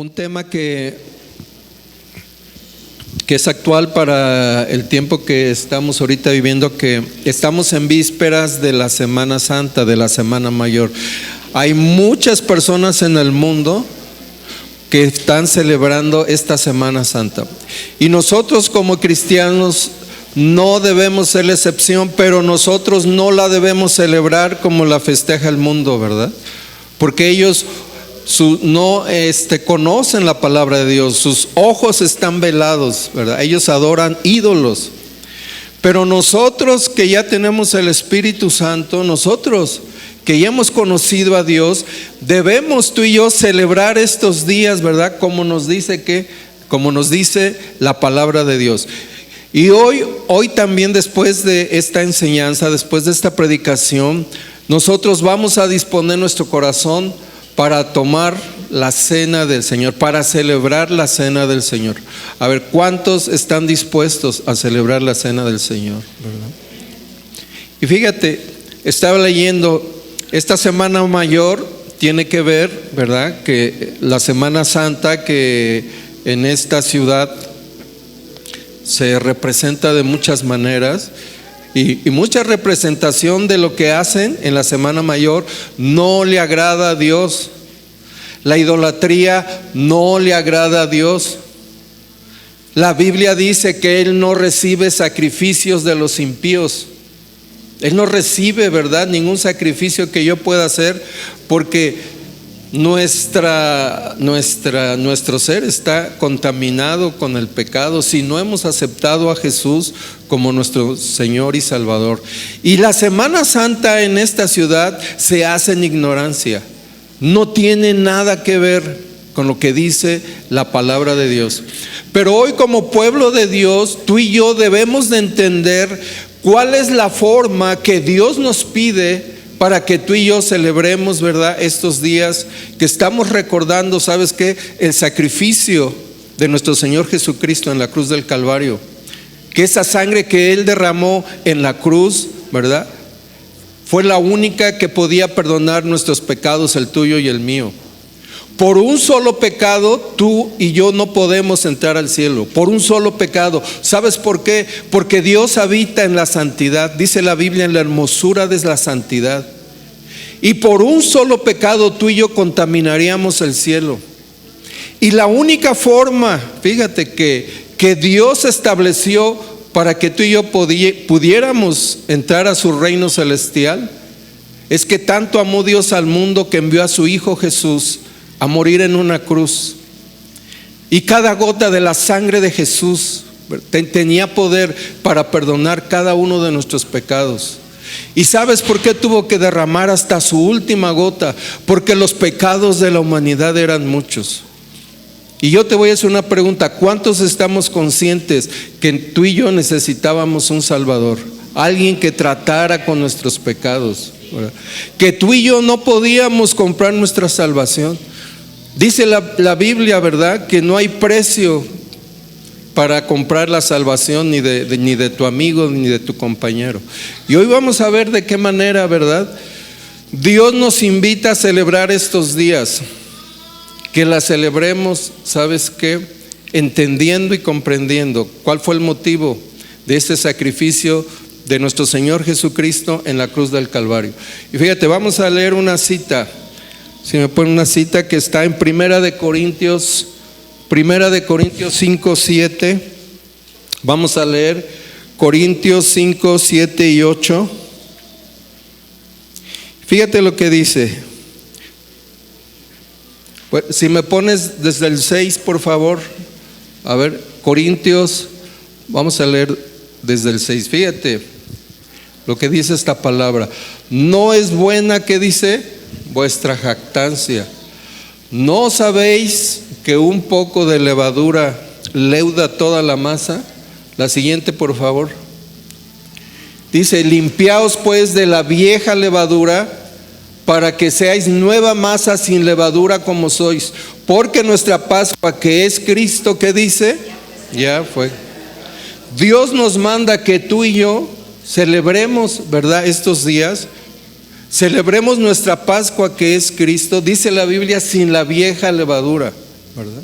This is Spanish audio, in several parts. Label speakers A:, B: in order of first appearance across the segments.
A: Un tema que es actual para el tiempo que estamos ahorita viviendo, que estamos en vísperas de la Semana Santa, de la Semana Mayor. Hay muchas personas en el mundo que están celebrando esta Semana Santa. Y nosotros como cristianos no debemos ser la excepción, pero nosotros no la debemos celebrar como la festeja el mundo, ¿verdad? Porque ellos no conocen la palabra de Dios, sus ojos están velados, ¿verdad? Ellos adoran ídolos. Pero nosotros que ya tenemos el Espíritu Santo, nosotros que ya hemos conocido a Dios, debemos tú y yo celebrar estos días, ¿verdad? Como nos dice la palabra de Dios. Y hoy también, después de esta enseñanza, después de esta predicación, nosotros vamos a disponer nuestro corazón para tomar la cena del Señor, para celebrar la cena del Señor. A ver, ¿cuántos están dispuestos a celebrar la cena del Señor? ¿Verdad? Y fíjate, estaba leyendo, esta Semana Mayor tiene que ver, ¿verdad? Que la Semana Santa, que en esta ciudad se representa de muchas maneras, y mucha representación de lo que hacen en la Semana Mayor no le agrada a Dios. La idolatría no le agrada a Dios. La Biblia dice que Él no recibe sacrificios de los impíos. Él no recibe, ¿verdad?, ningún sacrificio que yo pueda hacer, porque nuestro ser está contaminado con el pecado si no hemos aceptado a Jesús como nuestro Señor y Salvador. Y la Semana Santa en esta ciudad se hace en ignorancia. No tiene nada que ver con lo que dice la palabra de Dios. Pero hoy, como pueblo de Dios, tú y yo debemos de entender cuál es la forma que Dios nos pide para que tú y yo celebremos, ¿verdad?, estos días que estamos recordando, ¿sabes qué? El sacrificio de nuestro Señor Jesucristo en la cruz del Calvario. Que esa sangre que Él derramó en la cruz, ¿verdad?, fue la única que podía perdonar nuestros pecados, el tuyo y el mío. Por un solo pecado, tú y yo no podemos entrar al cielo. Por un solo pecado. ¿Sabes por qué? Porque Dios habita en la santidad. Dice la Biblia, en la hermosura de la santidad. Y por un solo pecado, tú y yo contaminaríamos el cielo. Y la única forma, fíjate, que Dios estableció para que tú y yo pudiéramos entrar a su reino celestial, es que tanto amó Dios al mundo que envió a su Hijo Jesús a morir en una cruz. Y cada gota de la sangre de Jesús tenía poder para perdonar cada uno de nuestros pecados. ¿Y sabes por qué tuvo que derramar hasta su última gota? Porque los pecados de la humanidad eran muchos. Y yo te voy a hacer una pregunta: ¿cuántos estamos conscientes que tú y yo necesitábamos un Salvador? Alguien que tratara con nuestros pecados, ¿verdad? Que tú y yo no podíamos comprar nuestra salvación. Dice la Biblia, ¿verdad?, que no hay precio para comprar la salvación ni de tu amigo ni de tu compañero. Y hoy vamos a ver de qué manera, ¿verdad?, Dios nos invita a celebrar estos días. Que la celebremos, ¿sabes qué?, entendiendo y comprendiendo cuál fue el motivo de este sacrificio de nuestro Señor Jesucristo en la cruz del Calvario. Y fíjate, vamos a leer una cita. Si me ponen una cita que está en Primera de Corintios 5, 7. Vamos a leer Corintios 5, 7 y 8. Fíjate lo que dice. Pues, si me pones desde el 6, por favor. A ver, Corintios, vamos a leer desde el 6. Fíjate lo que dice esta palabra. No es buena, ¿qué dice?, vuestra jactancia. ¿No sabéis que un poco de levadura leuda toda la masa? La siguiente, por favor. Dice: limpiaos pues de la vieja levadura, para que seáis nueva masa sin levadura como sois. Porque nuestra Pascua, que es Cristo, ¿qué dice? Ya fue. Dios nos manda que tú y yo celebremos, ¿verdad?, estos días. Celebremos nuestra Pascua, que es Cristo, dice la Biblia, sin la vieja levadura. ¿verdad?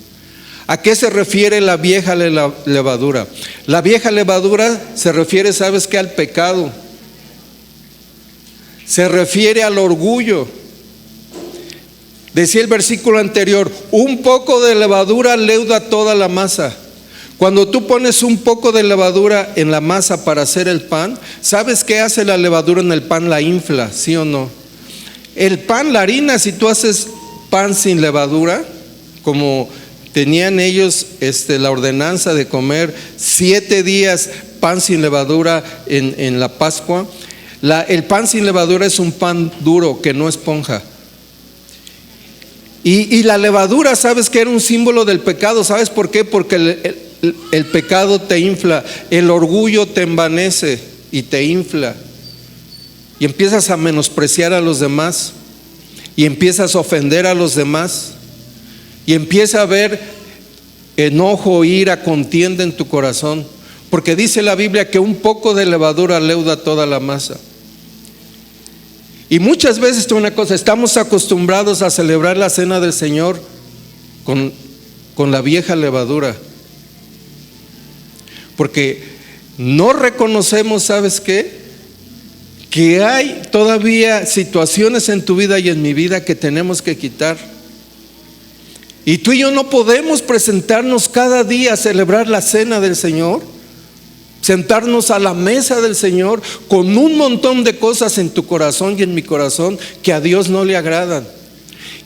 A: ¿A qué se refiere la vieja levadura? La vieja levadura se refiere, ¿sabes qué? Al pecado. Se refiere al orgullo. Decía el versículo anterior, un poco de levadura leuda toda la masa. Cuando tú pones un poco de levadura en la masa para hacer el pan, ¿sabes qué hace la levadura en el pan? La infla, ¿sí o no? El pan, la harina, si tú haces pan sin levadura, como tenían ellos la ordenanza de comer 7 días pan sin levadura en la Pascua, el pan sin levadura es un pan duro que no esponja. Y la levadura, ¿sabes qué? Era un símbolo del pecado. ¿Sabes por qué? Porque el pecado te infla, el orgullo te envanece y te infla. Y empiezas a menospreciar a los demás, y empiezas a ofender a los demás, y empieza a haber enojo, ira, contienda en tu corazón, porque dice la Biblia que un poco de levadura leuda toda la masa. Y muchas veces, una cosa, estamos acostumbrados a celebrar la cena del Señor con la vieja levadura, porque no reconocemos, ¿sabes qué? Que hay todavía situaciones en tu vida y en mi vida que tenemos que quitar. Y tú y yo no podemos presentarnos cada día a celebrar la cena del Señor, sentarnos a la mesa del Señor con un montón de cosas en tu corazón y en mi corazón que a Dios no le agradan.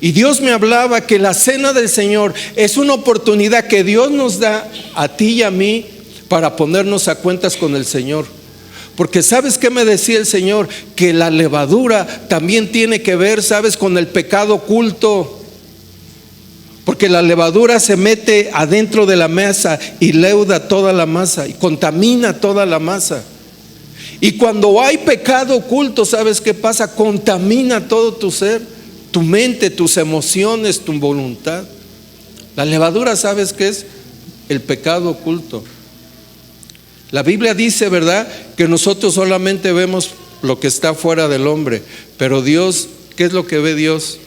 A: Y Dios me hablaba que la cena del Señor es una oportunidad que Dios nos da a ti y a mí para ponernos a cuentas con el Señor. Porque ¿sabes qué me decía el Señor? Que la levadura también tiene que ver, ¿sabes?, con el pecado oculto. Porque la levadura se mete adentro de la masa y leuda toda la masa y contamina toda la masa. Y cuando hay pecado oculto, ¿sabes qué pasa? Contamina todo tu ser, tu mente, tus emociones, tu voluntad. La levadura, ¿sabes qué es? El pecado oculto. La Biblia dice, ¿verdad?, que nosotros solamente vemos lo que está fuera del hombre, pero Dios, ¿qué es lo que ve Dios?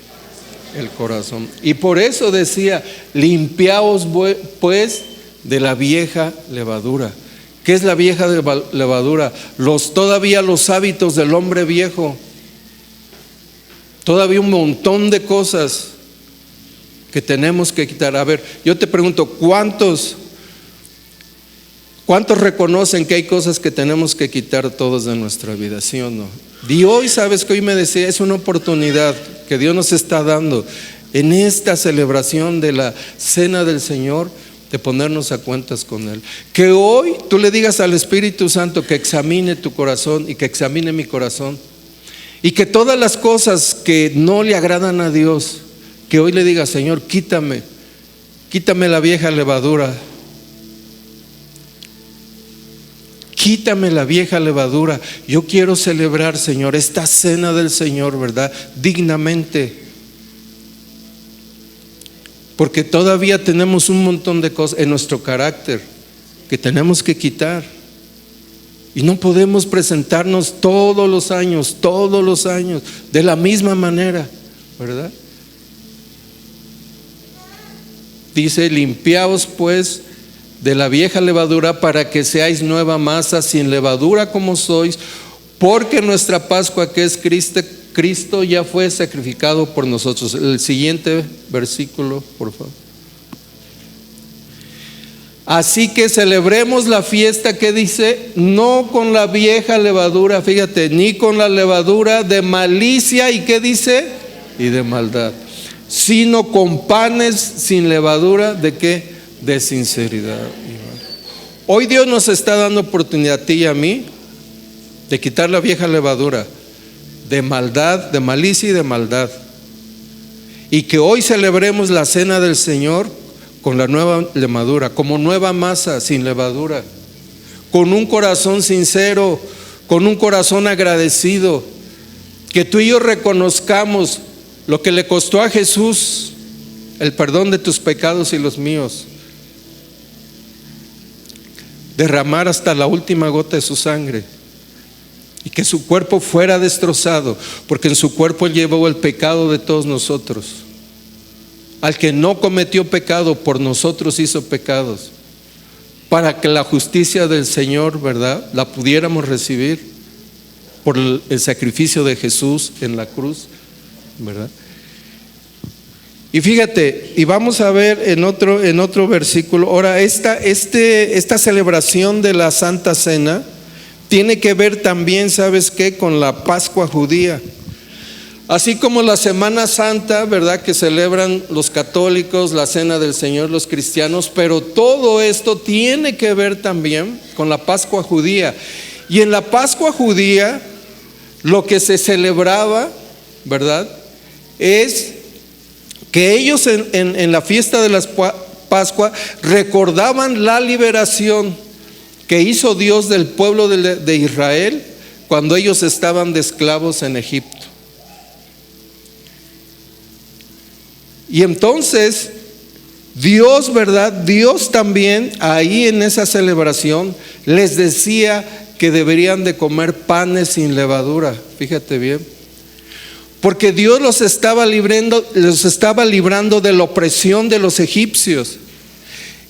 A: El corazón. Y por eso decía, limpiaos pues de la vieja levadura. ¿Qué es la vieja levadura? Todavía los hábitos del hombre viejo. Todavía un montón de cosas que tenemos que quitar. A ver, yo te pregunto, ¿cuántos reconocen que hay cosas que tenemos que quitar todos de nuestra vida? ¿Sí o no? Y hoy, ¿sabes que hoy me decía? Es una oportunidad que Dios nos está dando en esta celebración de la cena del Señor, de ponernos a cuentas con Él. Que hoy tú le digas al Espíritu Santo que examine tu corazón y que examine mi corazón, y que todas las cosas que no le agradan a Dios, que hoy le diga, Señor, quítame la vieja levadura. Quítame la vieja levadura. Yo quiero celebrar, Señor, esta cena del Señor, ¿verdad?, dignamente. Porque todavía tenemos un montón de cosas en nuestro carácter que tenemos que quitar. Y no podemos presentarnos todos los años, de la misma manera, ¿verdad? Dice, limpiaos pues de la vieja levadura para que seáis nueva masa, sin levadura como sois, porque nuestra Pascua, que es Cristo, ya fue sacrificado por nosotros. El siguiente versículo, por favor. Así que celebremos la fiesta, que dice, no con la vieja levadura, fíjate, ni con la levadura de malicia, y ¿qué dice? Y de maldad, sino con panes sin levadura, ¿de qué? De sinceridad. Hoy Dios nos está dando oportunidad a ti y a mí de quitar la vieja levadura de maldad, de malicia y de maldad, y que hoy celebremos la cena del Señor con la nueva levadura, como nueva masa sin levadura, con un corazón sincero, con un corazón agradecido, que tú y yo reconozcamos lo que le costó a Jesús el perdón de tus pecados y los míos, derramar hasta la última gota de su sangre, y que su cuerpo fuera destrozado, porque en su cuerpo Él llevó el pecado de todos nosotros. al que no cometió pecado, por nosotros hizo pecados, para que la justicia del Señor, ¿verdad?, la pudiéramos recibir por el sacrificio de Jesús en la cruz, ¿verdad? Y fíjate, y vamos a ver en otro versículo. Ahora, esta celebración de la Santa Cena tiene que ver también, ¿sabes qué?, con la Pascua judía. Así como la Semana Santa, ¿verdad?, que celebran los católicos, la Cena del Señor, los cristianos, pero todo esto tiene que ver también con la Pascua judía. Y en la Pascua judía, lo que se celebraba, ¿verdad?, es que ellos en la fiesta de la Pascua recordaban la liberación que hizo Dios del pueblo de Israel cuando ellos estaban de esclavos en Egipto. Y entonces Dios, ¿verdad?, Dios también ahí en esa celebración les decía que deberían de comer panes sin levadura. Fíjate bien, porque Dios los estaba librando de la opresión de los egipcios.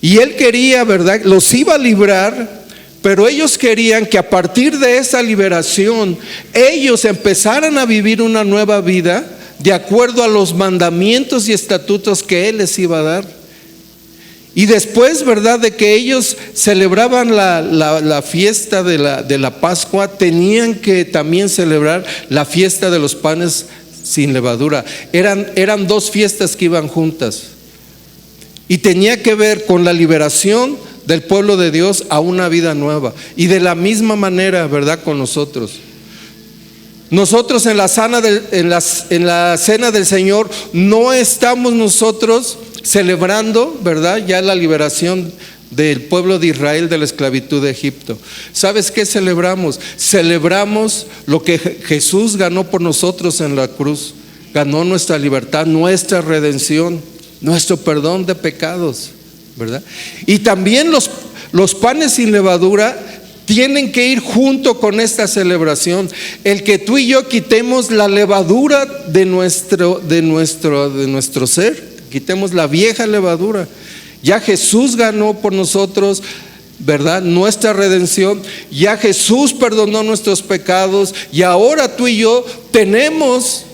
A: Y Él quería, ¿verdad?, los iba a librar, pero ellos querían que a partir de esa liberación ellos empezaran a vivir una nueva vida de acuerdo a los mandamientos y estatutos que Él les iba a dar. Y después, ¿verdad?, de que ellos celebraban la fiesta de la Pascua, tenían que también celebrar la fiesta de los panes sin levadura. Eran dos fiestas que iban juntas. Y tenía que ver con la liberación del pueblo de Dios a una vida nueva. Y de la misma manera, ¿verdad?, con nosotros. Nosotros en la cena del Señor no estamos nosotros celebrando, ¿verdad?, ya la liberación del pueblo de Israel de la esclavitud de Egipto. ¿Sabes qué celebramos? Celebramos lo que Jesús ganó por nosotros en la cruz. Ganó nuestra libertad, nuestra redención, nuestro perdón de pecados, ¿verdad? Y también los panes sin levadura tienen que ir junto con esta celebración. El que tú y yo quitemos la levadura de nuestro ser, quitemos la vieja levadura. Ya Jesús ganó por nosotros, ¿verdad?, nuestra redención. Ya Jesús perdonó nuestros pecados. Y ahora tú y yo tenemos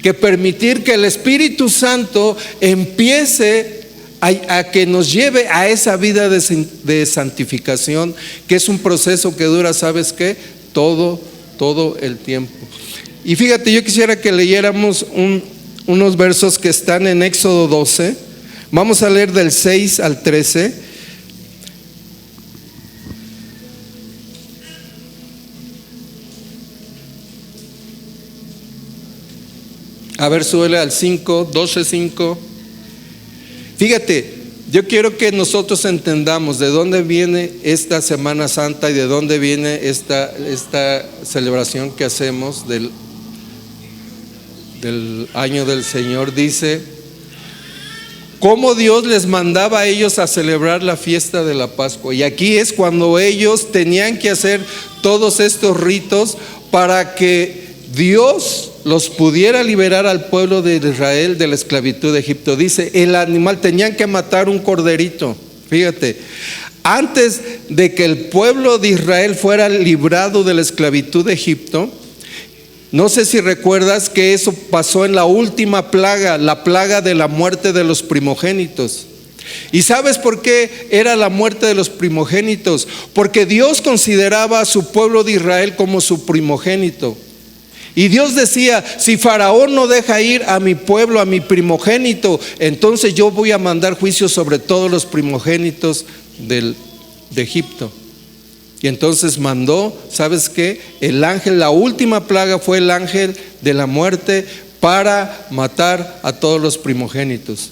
A: que permitir que el Espíritu Santo empiece a que nos lleve a esa vida de santificación, que es un proceso que dura, ¿sabes qué?, todo el tiempo. Y fíjate, yo quisiera que leyéramos unos versos que están en Éxodo 12. Vamos a leer del 6 al 13. A ver, súbele al 5, 12:5. Fíjate, yo quiero que nosotros entendamos de dónde viene esta Semana Santa y de dónde viene esta celebración que hacemos del año del Señor. Dice cómo Dios les mandaba a ellos a celebrar la fiesta de la Pascua. Y aquí es cuando ellos tenían que hacer todos estos ritos para que Dios los pudiera liberar al pueblo de Israel de la esclavitud de Egipto. Dice, el animal, tenían que matar un corderito. Fíjate, antes de que el pueblo de Israel fuera librado de la esclavitud de Egipto, no sé si recuerdas que eso pasó en la última plaga, la plaga de la muerte de los primogénitos. ¿Y sabes por qué era la muerte de los primogénitos? Porque Dios consideraba a su pueblo de Israel como su primogénito. Y Dios decía, si Faraón no deja ir a mi pueblo, a mi primogénito, entonces yo voy a mandar juicio sobre todos los primogénitos de Egipto. Y entonces mandó, ¿sabes qué? El ángel, la última plaga fue el ángel de la muerte para matar a todos los primogénitos.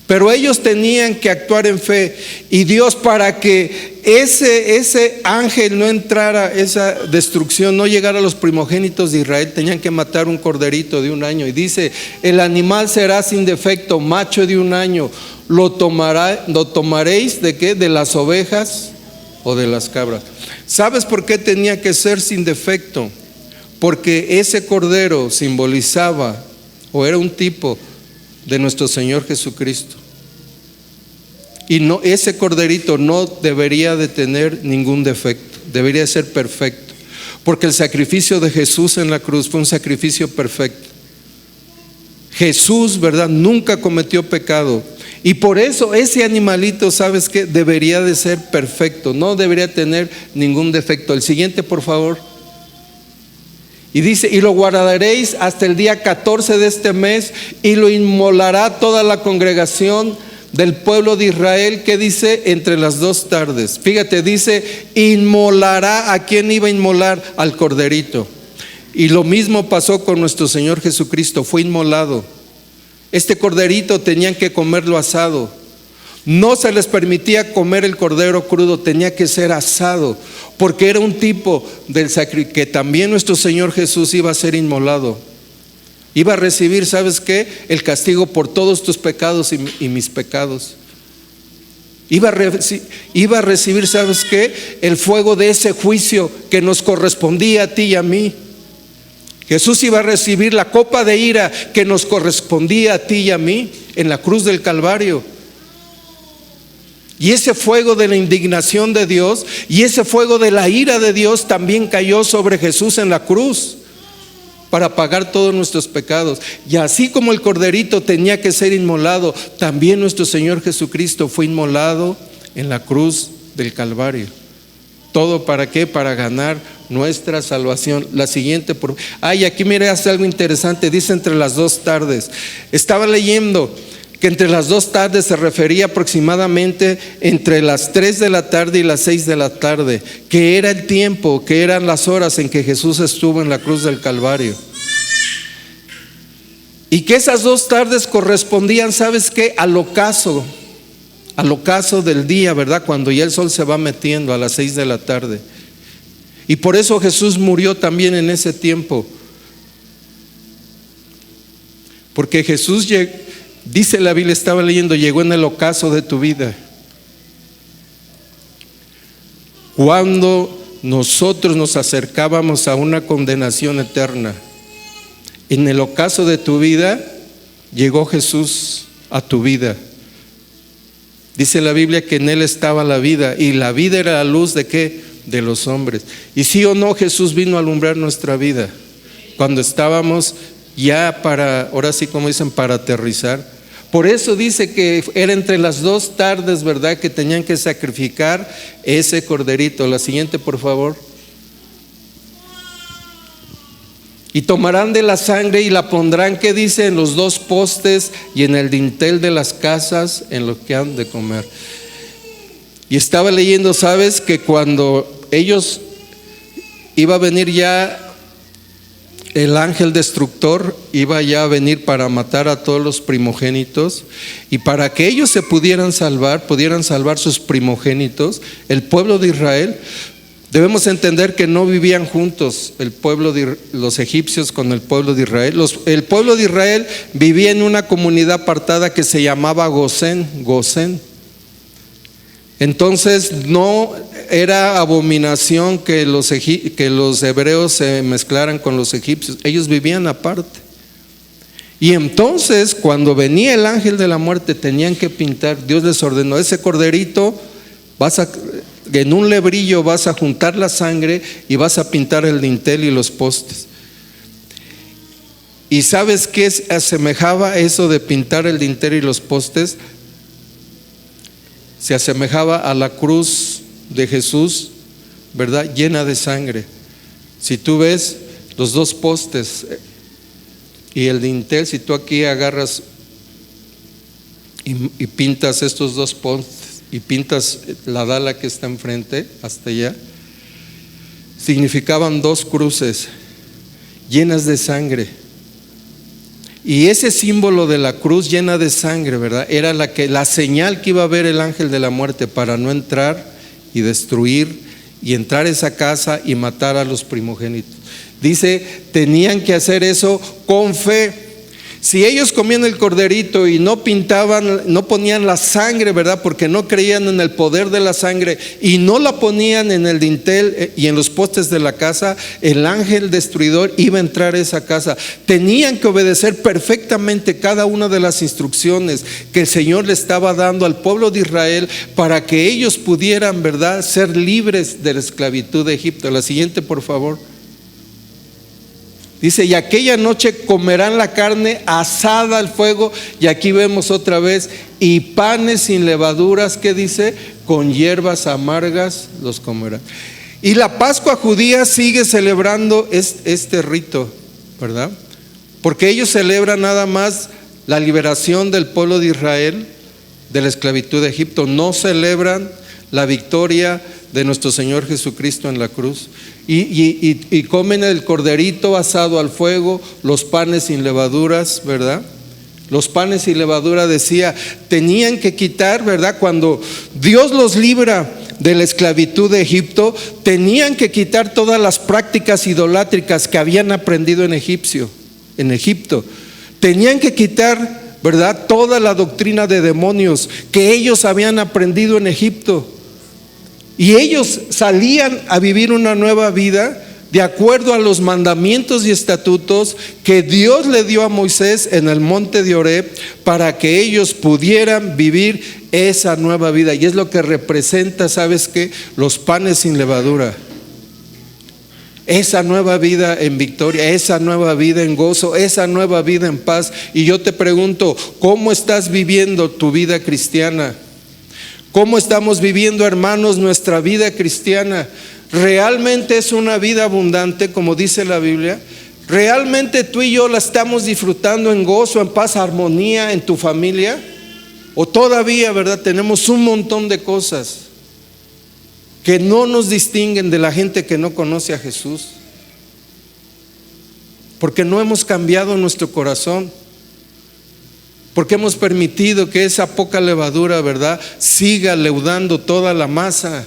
A: Pero ellos tenían que actuar en fe. Y Dios, para que ese ángel no entrara, esa destrucción no llegara a los primogénitos de Israel, tenían que matar un corderito de 1 año. Y dice, el animal será sin defecto, macho de 1 año. ¿Lo tomaréis de qué? ¿De las ovejas o de las cabras? ¿Sabes por qué tenía que ser sin defecto? Porque ese cordero simbolizaba, o era un tipo de nuestro Señor Jesucristo. Y no, ese corderito no debería de tener ningún defecto, debería ser perfecto, porque el sacrificio de Jesús en la cruz fue un sacrificio perfecto. Jesús, ¿verdad?, nunca cometió pecado, y por eso ese animalito, ¿sabes qué?, debería de ser perfecto, no debería tener ningún defecto. El siguiente, por favor. Y dice: y lo guardaréis hasta el día 14 de este mes, y lo inmolará toda la congregación del pueblo de Israel. ¿Qué dice? Entre las 2 tardes. Fíjate, dice: inmolará. ¿A quién iba a inmolar? Al corderito. Y lo mismo pasó con nuestro Señor Jesucristo, fue inmolado. Este corderito tenían que comerlo asado. No se les permitía comer el cordero crudo, tenía que ser asado, porque era un tipo del sacrificio, que también nuestro Señor Jesús iba a ser inmolado. Iba a recibir, ¿sabes qué?, el castigo por todos tus pecados y mis pecados. Iba a recibir, ¿sabes qué?, el fuego de ese juicio que nos correspondía a ti y a mí. Jesús iba a recibir la copa de ira que nos correspondía a ti y a mí en la cruz del Calvario. Y ese fuego de la indignación de Dios y ese fuego de la ira de Dios también cayó sobre Jesús en la cruz para pagar todos nuestros pecados. Y así como el corderito tenía que ser inmolado, también nuestro Señor Jesucristo fue inmolado en la cruz del Calvario. ¿Todo para qué? Para ganar nuestra salvación. La siguiente, aquí mire, hace algo interesante. Dice entre las 2 tardes. Estaba leyendo que entre las 2 tardes se refería aproximadamente entre las 3 de la tarde y las 6 de la tarde, que era el tiempo, que eran las horas en que Jesús estuvo en la cruz del Calvario. Y que esas 2 tardes correspondían, ¿sabes qué?, al ocaso del día, ¿verdad?, cuando ya el sol se va metiendo a las 6 de la tarde. Y por eso Jesús murió también en ese tiempo, porque Jesús dice la Biblia, estaba leyendo, llegó en el ocaso de tu vida, cuando nosotros nos acercábamos a una condenación eterna. En el ocaso de tu vida llegó Jesús a tu vida. Dice la Biblia que en Él estaba la vida, y la vida era la luz ¿de qué? De los hombres. Y sí o no, Jesús vino a alumbrar nuestra vida cuando estábamos ya ahora sí como dicen, para aterrizar. Por eso dice que era entre las 2 tardes, ¿verdad?, que tenían que sacrificar ese corderito. La siguiente, por favor. Y tomarán de la sangre y la pondrán, ¿qué dice?, en los 2 postes y en el dintel de las casas, en lo que han de comer. Y estaba leyendo, ¿sabes?, que cuando ellos iba a venir ya el ángel destructor, iba ya a venir para matar a todos los primogénitos, y para que ellos se pudieran salvar sus primogénitos, el pueblo de Israel. Debemos entender que no vivían juntos el pueblo de los egipcios con el pueblo de Israel. El pueblo de Israel vivía en una comunidad apartada que se llamaba Gosén. Entonces no era abominación que los hebreos se mezclaran con los egipcios. Ellos vivían aparte. Y entonces cuando venía el ángel de la muerte tenían que pintar. Dios les ordenó: ese corderito en un lebrillo vas a juntar la sangre y vas a pintar el dintel y los postes. ¿Y sabes qué asemejaba eso de pintar el dintel y los postes? Se asemejaba a la cruz de Jesús, ¿verdad?, llena de sangre. Si tú ves los 2 postes y el dintel, si tú aquí agarras y pintas estos 2 postes y pintas la dala que está enfrente hasta allá, significaban 2 cruces llenas de sangre. Y ese símbolo de la cruz llena de sangre, ¿verdad?, era la señal que iba a ver el ángel de la muerte para no entrar y destruir y entrar a esa casa y matar a los primogénitos. Dice, tenían que hacer eso con fe. Si ellos comían el corderito y no pintaban, no ponían la sangre, ¿verdad? Porque no creían en el poder de la sangre y no la ponían en el dintel y en los postes de la casa, el ángel destruidor iba a entrar a esa casa. Tenían que obedecer perfectamente cada una de las instrucciones que el Señor le estaba dando al pueblo de Israel para que ellos pudieran, ¿verdad?, ser libres de la esclavitud de Egipto. La siguiente, por favor. Dice, y aquella noche comerán la carne asada al fuego, y aquí vemos otra vez, y panes sin levaduras, ¿qué dice? Con hierbas amargas los comerán. Y la Pascua judía sigue celebrando este rito, ¿verdad? Porque ellos celebran nada más la liberación del pueblo de Israel de la esclavitud de Egipto, no celebran la victoria de nuestro Señor Jesucristo en la cruz. Y comen el corderito asado al fuego, los panes sin levaduras, ¿verdad? Los panes sin levadura, decía, tenían que quitar, ¿verdad? Cuando Dios los libra de la esclavitud de Egipto, tenían que quitar todas las prácticas idolátricas que habían aprendido en Egipto. Tenían que quitar, ¿verdad?, toda la doctrina de demonios que ellos habían aprendido en Egipto. Y ellos salían a vivir una nueva vida de acuerdo a los mandamientos y estatutos que Dios le dio a Moisés en el monte de Horeb para que ellos pudieran vivir esa nueva vida. Y es lo que representa, ¿sabes qué? Los panes sin levadura. Esa nueva vida en victoria, esa nueva vida en gozo, esa nueva vida en paz. Y yo te pregunto, ¿cómo estás viviendo tu vida cristiana? ¿Cómo estamos viviendo, hermanos, nuestra vida cristiana? ¿Realmente es una vida abundante, como dice la Biblia? ¿Realmente tú y yo la estamos disfrutando en gozo, en paz, armonía en tu familia? ¿O todavía, verdad, tenemos un montón de cosas que no nos distinguen de la gente que no conoce a Jesús? Porque no hemos cambiado nuestro corazón. Porque hemos permitido que esa poca levadura, ¿verdad?, siga leudando toda la masa.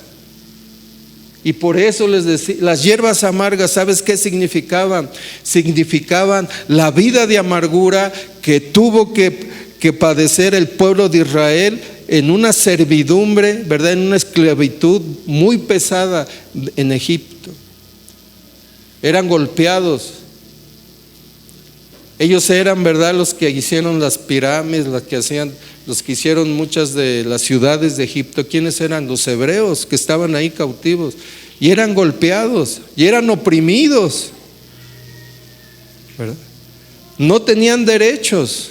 A: Y por eso les decía, las hierbas amargas, ¿sabes qué significaban? Significaban la vida de amargura que tuvo que padecer el pueblo de Israel en una servidumbre, ¿verdad?, en una esclavitud muy pesada en Egipto. Eran golpeados. Ellos eran, ¿verdad?, los que hicieron las pirámides, los que hicieron muchas de las ciudades de Egipto. ¿Quiénes eran? Los hebreos que estaban ahí cautivos. Y eran golpeados, y eran oprimidos, ¿verdad? No tenían derechos.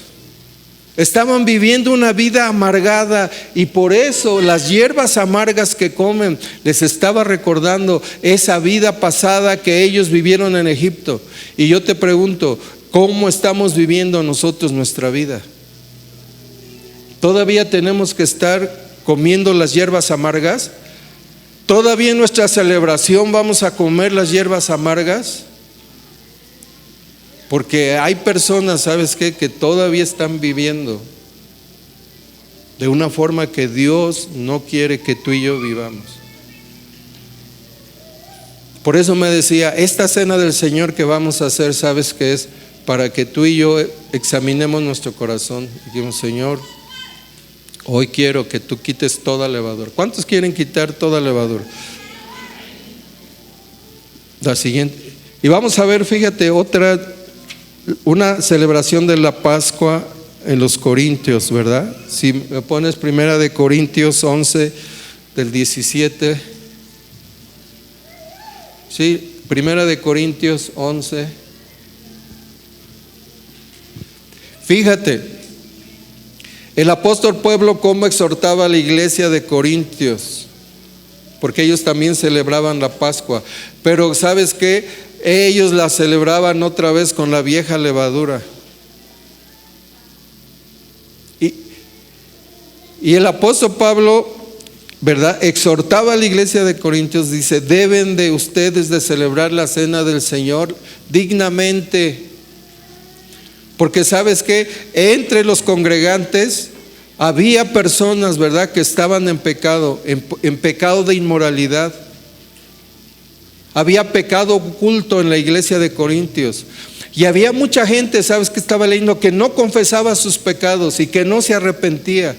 A: Estaban viviendo una vida amargada, y por eso las hierbas amargas que comen les estaba recordando esa vida pasada que ellos vivieron en Egipto. Y yo te pregunto, ¿cómo estamos viviendo nosotros nuestra vida? ¿Todavía tenemos que estar comiendo las hierbas amargas? ¿Todavía en nuestra celebración vamos a comer las hierbas amargas? Porque hay personas, ¿sabes qué?, que todavía están viviendo de una forma que Dios no quiere que tú y yo vivamos. Por eso me decía, esta cena del Señor que vamos a hacer, ¿sabes qué es? Para que tú y yo examinemos nuestro corazón y digamos, Señor, hoy quiero que tú quites toda levadura. ¿Cuántos quieren quitar toda levadura? La siguiente. Y vamos a ver, fíjate, una celebración de la Pascua en los Corintios, ¿verdad? Si me pones primera de Corintios 11 del 17. Sí, primera de Corintios 11. Fíjate, el apóstol Pablo cómo exhortaba a la iglesia de Corintios, porque ellos también celebraban la Pascua, pero ¿sabes qué? Ellos la celebraban otra vez con la vieja levadura. Y el apóstol Pablo, ¿verdad?, exhortaba a la iglesia de Corintios, dice, deben de ustedes de celebrar la cena del Señor dignamente. Porque ¿sabes qué? Entre los congregantes había personas, ¿verdad?, que estaban en pecado, en pecado de inmoralidad. había pecado oculto en la iglesia de Corintios. Y había mucha gente, ¿sabes qué estaba leyendo? Que no confesaba sus pecados y que no se arrepentía.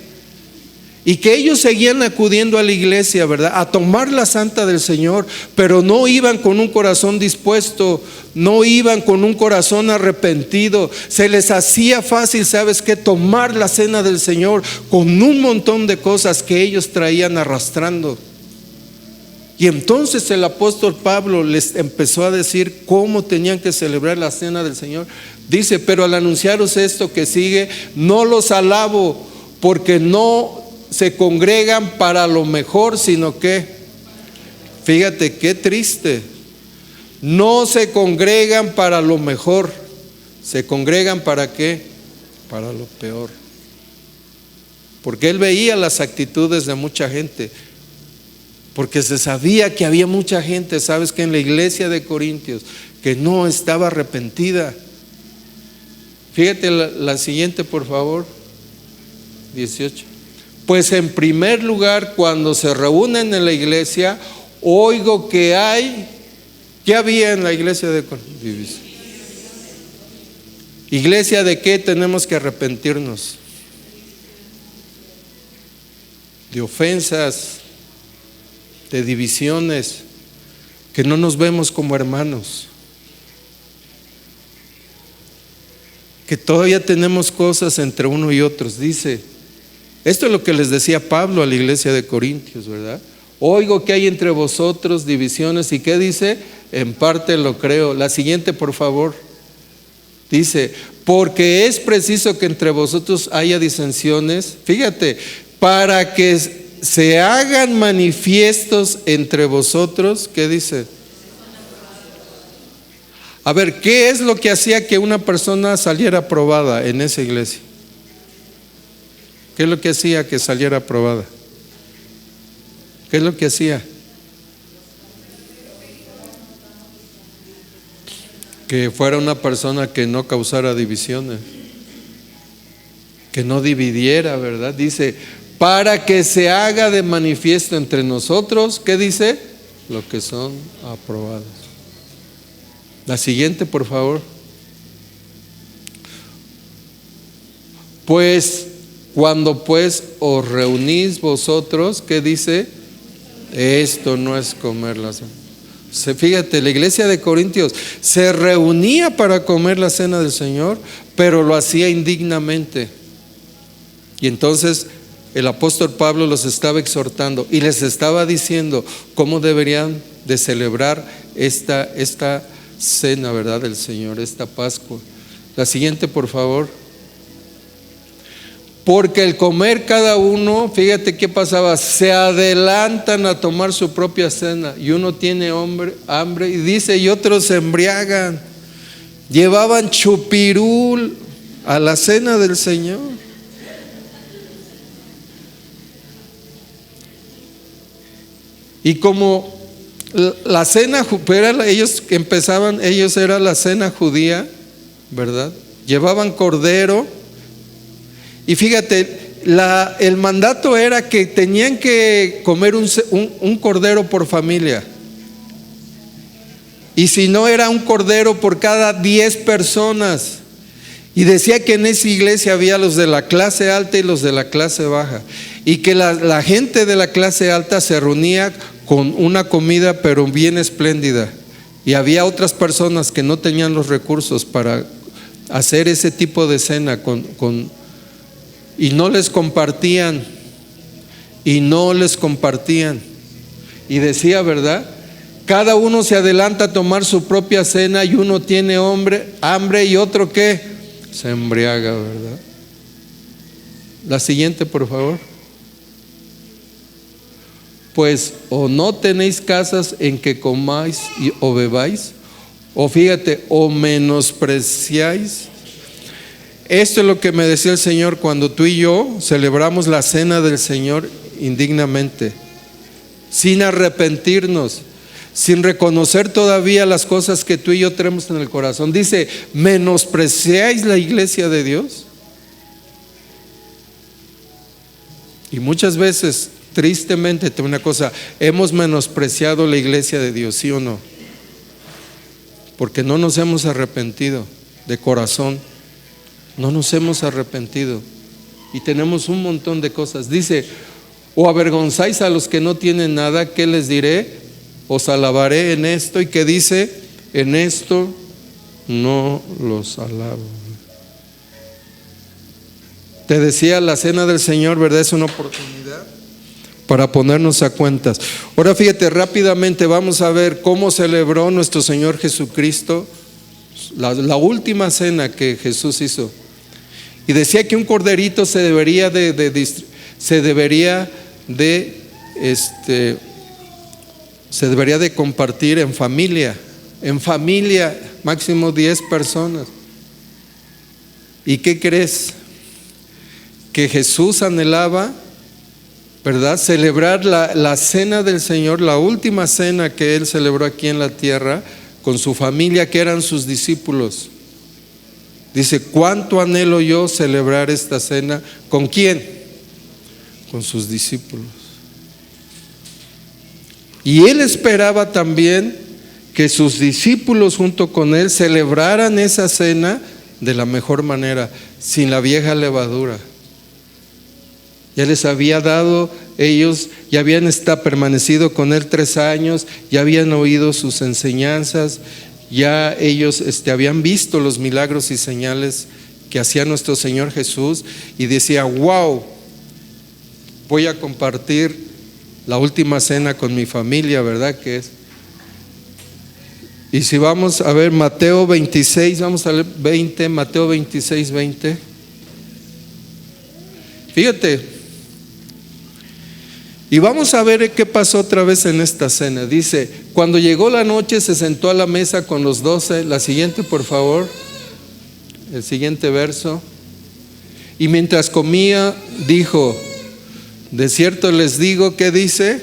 A: Y que ellos seguían acudiendo a la iglesia, ¿verdad? A tomar la santa del Señor, pero no iban con un corazón dispuesto, no iban con un corazón arrepentido. Se les hacía fácil, ¿sabes qué? Tomar la cena del Señor con un montón de cosas que ellos traían arrastrando. Y entonces el apóstol Pablo les empezó a decir cómo tenían que celebrar la cena del Señor. Dice, pero al anunciaros esto que sigue, no los alabo, porque no se congregan para lo mejor, sino que, fíjate qué triste, no se congregan para lo mejor, se congregan para qué, para lo peor. Porque él veía las actitudes de mucha gente, porque se sabía que había mucha gente, sabes que en la iglesia de Corintios, que no estaba arrepentida. Fíjate la siguiente, por favor, 18. Pues en primer lugar, cuando se reúnen en la iglesia, oigo que hay, ¿qué había en la iglesia de Corintios? ¿Iglesia de qué tenemos que arrepentirnos? De ofensas, de divisiones, que no nos vemos como hermanos, que todavía tenemos cosas entre uno y otros. Dice, esto es lo que les decía Pablo a la iglesia de Corintios, ¿verdad? Oigo que hay entre vosotros divisiones. ¿Y qué dice? En parte lo creo. La siguiente, por favor. Dice, porque es preciso que entre vosotros haya disensiones. Fíjate, para que se hagan manifiestos entre vosotros. ¿Qué dice? A ver, ¿qué es lo que hacía que una persona saliera aprobada en esa iglesia? ¿Qué es lo que hacía que saliera aprobada? ¿Qué es lo que hacía? Que fuera una persona que no causara divisiones, que no dividiera, ¿verdad? Dice, para que se haga de manifiesto entre nosotros, ¿qué dice? Lo que son aprobados. La siguiente, por favor. Pues cuando pues os reunís vosotros, ¿qué dice? Esto no es comer la cena. Fíjate, la iglesia de Corintios se reunía para comer la cena del Señor, pero lo hacía indignamente. Y entonces el apóstol Pablo los estaba exhortando y les estaba diciendo cómo deberían de celebrar esta cena, ¿verdad? Del Señor, esta Pascua. La siguiente, por favor. Porque el comer cada uno, fíjate qué pasaba, se adelantan a tomar su propia cena y uno tiene hambre y dice, y otros se embriagan. Llevaban chupirul a la cena del Señor. Y como la cena, ellos era la cena judía, ¿verdad? Llevaban cordero. Y fíjate, el mandato era que tenían que comer un cordero por familia. Y si no, era un cordero por cada 10 personas. Y decía que en esa iglesia había los de la clase alta y los de la clase baja. Y que la gente de la clase alta se reunía con una comida pero bien espléndida. Y había otras personas que no tenían los recursos para hacer ese tipo de cena y no les compartían. Y decía, ¿verdad? Cada uno se adelanta a tomar su propia cena y uno tiene hambre y otro ¿qué? Se embriaga, ¿verdad? La siguiente, por favor. Pues o no tenéis casas en que comáis o bebáis, o fíjate, o menospreciáis. Esto es lo que me decía el Señor cuando tú y yo celebramos la cena del Señor indignamente, sin arrepentirnos, sin reconocer todavía las cosas que tú y yo tenemos en el corazón. Dice, ¿menospreciáis la iglesia de Dios? Y muchas veces, tristemente, te digo una cosa, hemos menospreciado la iglesia de Dios, ¿sí o no? porque no nos hemos arrepentido de corazón, no nos hemos arrepentido y tenemos un montón de cosas. Dice: o avergonzáis a los que no tienen nada, ¿qué les diré? Os alabaré en esto. ¿Y qué dice? En esto no los alabo. Te decía, la cena del Señor, ¿verdad? Es una oportunidad para ponernos a cuentas. Ahora fíjate, rápidamente vamos a ver cómo celebró nuestro Señor Jesucristo la última cena que Jesús hizo. Y decía que un corderito se debería de compartir en familia, máximo 10 personas. ¿Y qué crees? Que Jesús anhelaba, ¿verdad?, celebrar la cena del Señor, la última cena que Él celebró aquí en la tierra, con su familia, que eran sus discípulos. Dice: cuánto anhelo yo celebrar esta cena. ¿Con quién? Con sus discípulos. Y Él esperaba también que sus discípulos junto con Él celebraran esa cena de la mejor manera, sin la vieja levadura. Ya les había dado, ellos ya habían permanecido con Él 3 años, ya habían oído sus enseñanzas, ya ellos habían visto los milagros y señales que hacía nuestro Señor Jesús, y decía: wow, voy a compartir la última cena con mi familia, ¿verdad? Que es. Y si vamos a ver Mateo 26, vamos a leer 20, Mateo 26, 20. Fíjate. Y vamos a ver qué pasó otra vez en esta cena. Dice: cuando llegó la noche, se sentó a la mesa con los 12. La siguiente, por favor. El siguiente verso. Y mientras comía, dijo: de cierto les digo, ¿qué dice?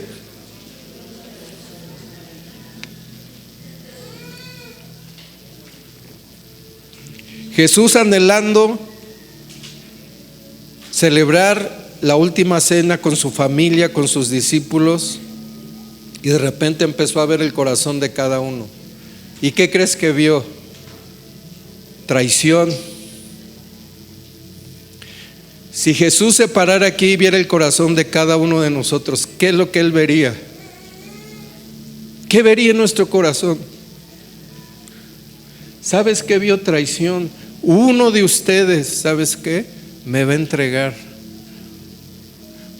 A: Jesús, anhelando celebrar la última cena con su familia, con sus discípulos, y de repente empezó a ver el corazón de cada uno. ¿Y qué crees que vio? Traición. Si Jesús se parara aquí y viera el corazón de cada uno de nosotros, ¿qué es lo que Él vería? ¿Qué vería en nuestro corazón? ¿Sabes qué vio? Traición. Uno de ustedes, ¿sabes qué? Me va a entregar.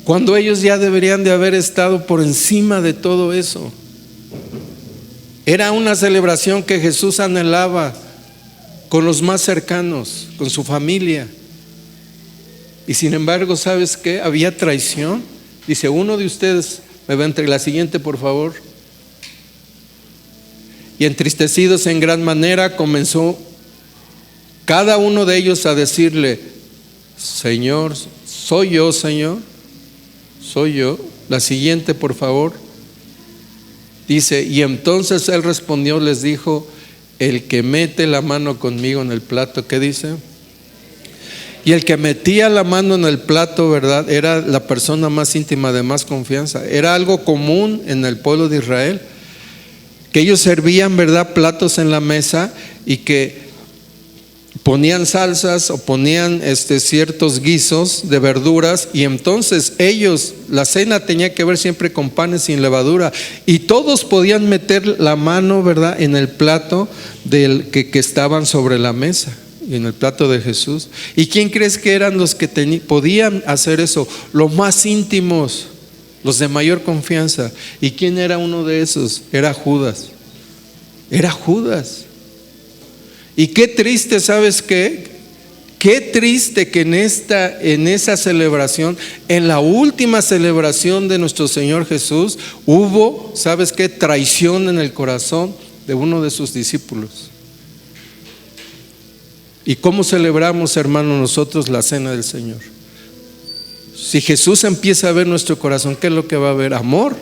A: Cuando ellos ya deberían de haber estado por encima de todo eso. Era una celebración que Jesús anhelaba con los más cercanos, con su familia. Y sin embargo, ¿sabes qué? Había traición. Dice: uno de ustedes me va a entregar. La siguiente, por favor. Y entristecidos en gran manera, comenzó cada uno de ellos a decirle: Señor, ¿soy yo, Señor? ¿Soy yo? La siguiente, por favor. Dice: y entonces Él respondió, les dijo: el que mete la mano conmigo en el plato, ¿qué dice? Y el que metía la mano en el plato, ¿verdad?, era la persona más íntima, de más confianza. Era algo común en el pueblo de Israel, que ellos servían, ¿verdad?, platos en la mesa, y que ponían salsas o ponían ciertos guisos de verduras, y entonces ellos, la cena tenía que ver siempre con panes sin levadura, y todos podían meter la mano, ¿verdad?, en el plato del que estaban sobre la mesa, y en el plato de Jesús. ¿Y quién crees que eran los que podían hacer eso? Los más íntimos, los de mayor confianza. ¿Y quién era uno de esos? Era Judas. Era Judas. Y qué triste, ¿sabes qué? Qué triste que en esa celebración, en la última celebración de nuestro Señor Jesús, hubo, ¿sabes qué?, traición en el corazón de uno de sus discípulos. ¿Y cómo celebramos, hermanos, nosotros la cena del Señor? Si Jesús empieza a ver nuestro corazón, ¿qué es lo que va a ver? Amor.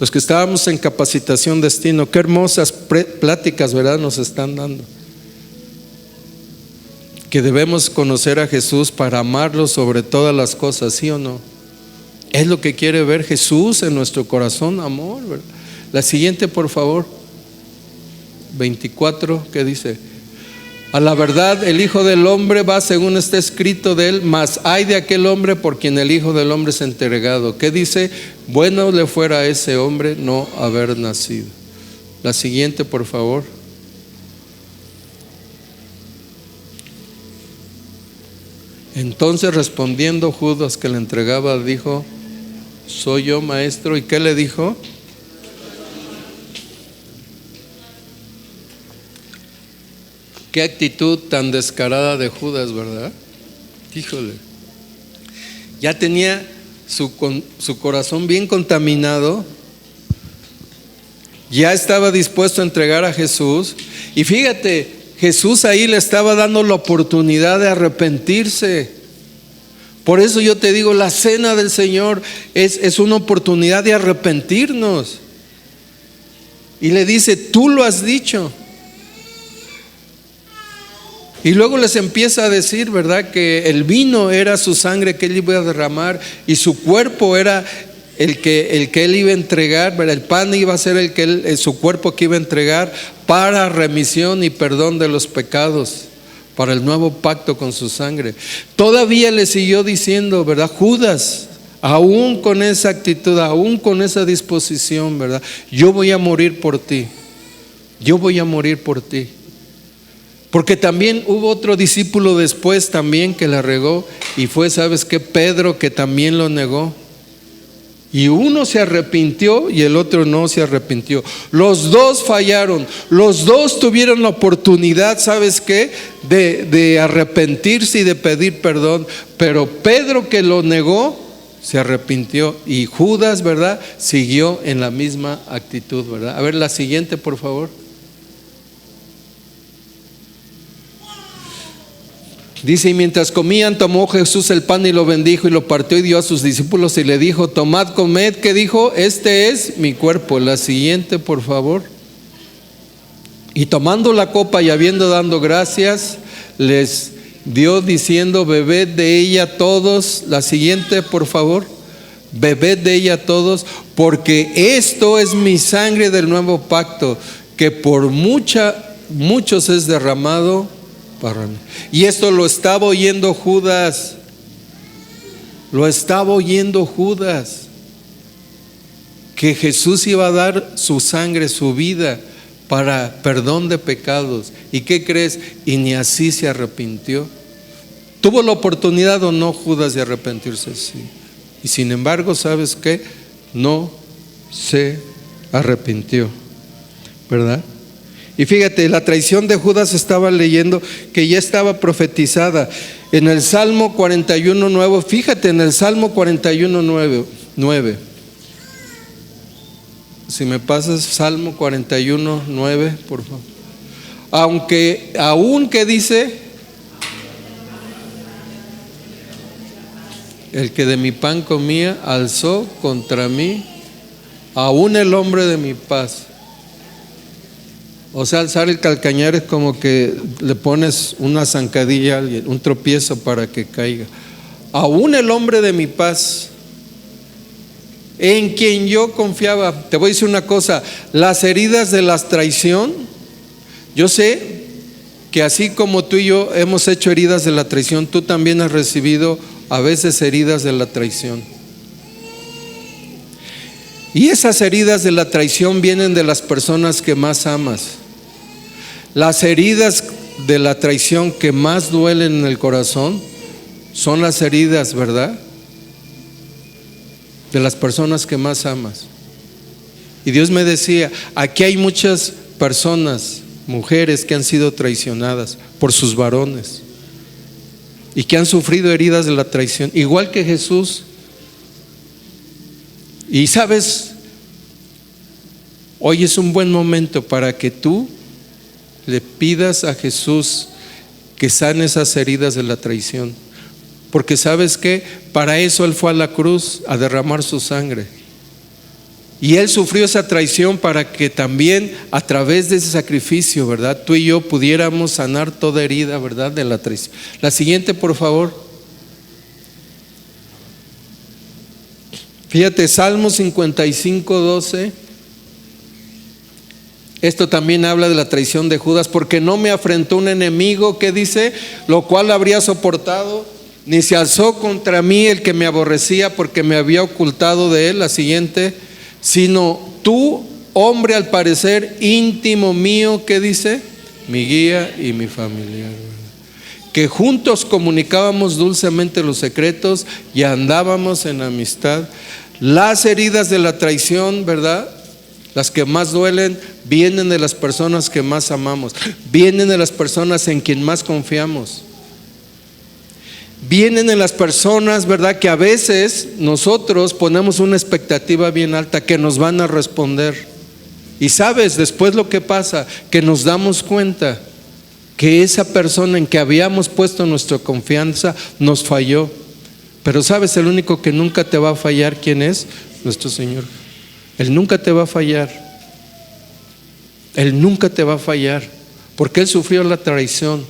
A: Los que estábamos en capacitación destino, qué hermosas pláticas, ¿verdad?, nos están dando. Que debemos conocer a Jesús para amarlo sobre todas las cosas, ¿sí o no? Es lo que quiere ver Jesús en nuestro corazón, amor, ¿verdad? La siguiente, por favor. 24, ¿qué dice? A la verdad, el Hijo del Hombre va según está escrito de él, mas ay de aquel hombre por quien el Hijo del Hombre es entregado. ¿Qué dice? Bueno le fuera a ese hombre no haber nacido. La siguiente, por favor. Entonces respondiendo Judas que le entregaba, dijo: soy yo, maestro. ¿Y qué le dijo? Qué actitud tan descarada de Judas, ¿verdad? Híjole. Ya tenía su corazón bien contaminado. Ya estaba dispuesto a entregar a Jesús. Y fíjate, Jesús ahí le estaba dando la oportunidad de arrepentirse. Por eso yo te digo, la cena del Señor es una oportunidad de arrepentirnos. Y le dice: tú lo has dicho. Y luego les empieza a decir, ¿verdad?, que el vino era su sangre que él iba a derramar y su cuerpo era el que él iba a entregar, ¿verdad? El pan iba a ser su cuerpo que iba a entregar para remisión y perdón de los pecados, para el nuevo pacto con su sangre. Todavía le siguió diciendo, ¿verdad?, Judas, aún con esa actitud, aún con esa disposición, ¿verdad?, yo voy a morir por ti, yo voy a morir por ti. Porque también hubo otro discípulo después también que la regó, y fue, ¿sabes qué? Pedro, que también lo negó. Y uno se arrepintió y el otro no se arrepintió. Los dos fallaron, los dos tuvieron la oportunidad, ¿sabes qué?, de arrepentirse y de pedir perdón. Pero Pedro, que lo negó, se arrepintió, y Judas, ¿verdad?, siguió en la misma actitud, ¿verdad? A ver, la siguiente, por favor. Dice: y mientras comían, tomó Jesús el pan y lo bendijo y lo partió y dio a sus discípulos y le dijo: tomad, comed. ¿Qué dijo? Este es mi cuerpo. La siguiente, por favor. Y tomando la copa y habiendo dado gracias, les dio diciendo: bebed de ella todos. La siguiente, por favor. Bebed de ella todos, porque esto es mi sangre del nuevo pacto, que por muchos es derramado para mí. Y esto lo estaba oyendo Judas. Lo estaba oyendo Judas, que Jesús iba a dar su sangre, su vida, para perdón de pecados. ¿Y qué crees? Y ni así se arrepintió. ¿Tuvo la oportunidad o no Judas de arrepentirse? Sí. Y sin embargo, ¿sabes qué? No se arrepintió, ¿verdad? Y fíjate, la traición de Judas, estaba leyendo que ya estaba profetizada en el Salmo 41:9. Fíjate, en el Salmo 41:9. Si me pasas Salmo 41:9, por favor. Aún que dice: el que de mi pan comía alzó contra mí aún el hombre de mi paz. O sea, alzar el calcañar es como que le pones una zancadilla a alguien, un tropiezo para que caiga. Aún el hombre de mi paz, en quien yo confiaba. Te voy a decir una cosa: las heridas de la traición, yo sé que así como tú y yo hemos hecho heridas de la traición, tú también has recibido a veces heridas de la traición. Y esas heridas de la traición vienen de las personas que más amas. Las heridas de la traición que más duelen en el corazón son las heridas, ¿verdad?, de las personas que más amas. Y Dios me decía: aquí hay muchas personas, mujeres, que han sido traicionadas por sus varones y que han sufrido heridas de la traición, igual que Jesús. Y sabes, hoy es un buen momento para que tú le pidas a Jesús que sane esas heridas de la traición, porque sabes que para eso Él fue a la cruz, a derramar su sangre, y Él sufrió esa traición para que también a través de ese sacrificio, ¿verdad?, tú y yo pudiéramos sanar toda herida, ¿verdad?, de la traición. La siguiente, por favor. Fíjate, Salmo 55:12. Esto también habla de la traición de Judas, porque no me afrentó un enemigo, ¿qué dice? Lo cual habría soportado, ni se alzó contra mí el que me aborrecía, porque me había ocultado de él. La siguiente, sino tú, hombre al parecer íntimo mío, ¿qué dice? Mi guía y mi familiar, que juntos comunicábamos dulcemente los secretos y andábamos en amistad. Las heridas de la traición, ¿verdad?, las que más duelen, vienen de las personas que más amamos, vienen de las personas en quien más confiamos, vienen de las personas, ¿verdad?, que a veces nosotros ponemos una expectativa bien alta que nos van a responder. Y sabes, después lo que pasa, que nos damos cuenta que esa persona en que habíamos puesto nuestra confianza nos falló. Pero sabes, el único que nunca te va a fallar, ¿quién es? Nuestro Señor. Él nunca te va a fallar. Él nunca te va a fallar, porque Él sufrió la traición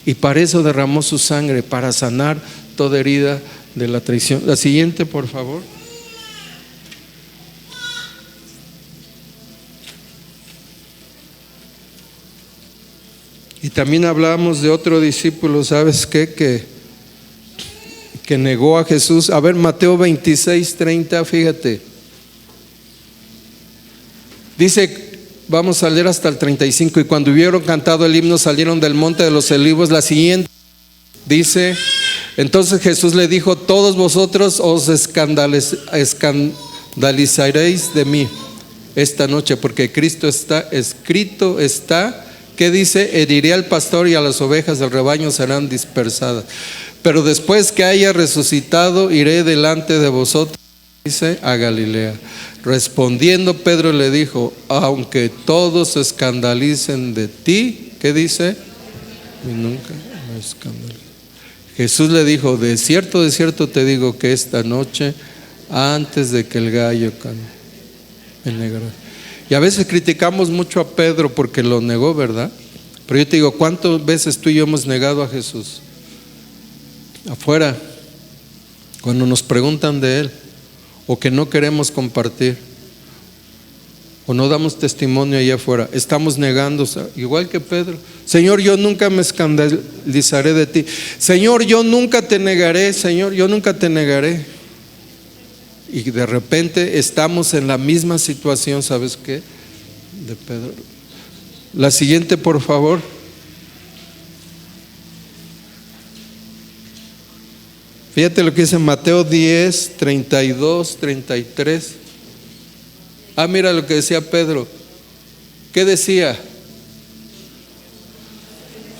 A: y para eso derramó su sangre, para sanar toda herida de la traición. La siguiente, por favor. Y también hablábamos de otro discípulo, ¿sabes qué? Que negó a Jesús. A ver, Mateo 26:30, fíjate. Dice, vamos a leer hasta el 35. Y cuando hubieron cantado el himno, salieron del monte de los olivos. La siguiente dice, entonces Jesús le dijo, todos vosotros os escandalizaréis de mí esta noche, porque escrito está, ¿qué dice? Heriré al pastor y a las ovejas del rebaño serán dispersadas. Pero después que haya resucitado, iré delante de vosotros, dice, a Galilea. Respondiendo Pedro le dijo, aunque todos se escandalicen de ti, ¿qué dice? Y nunca me escandalizo. Jesús le dijo, de cierto te digo que esta noche, antes de que el gallo cante, me negarás. Y a veces criticamos mucho a Pedro porque lo negó, ¿verdad? Pero yo te digo, ¿cuántas veces tú y yo hemos negado a Jesús? Afuera, cuando nos preguntan de Él, o que no queremos compartir, o no damos testimonio allá afuera, estamos negando, igual que Pedro. Señor, yo nunca me escandalizaré de ti. Señor, yo nunca te negaré. Señor, yo nunca te negaré. Y de repente estamos en la misma situación, ¿sabes qué? De Pedro. La siguiente, por favor. Fíjate lo que dice Mateo 10, 32, 33. Mira lo que decía Pedro. ¿Qué decía?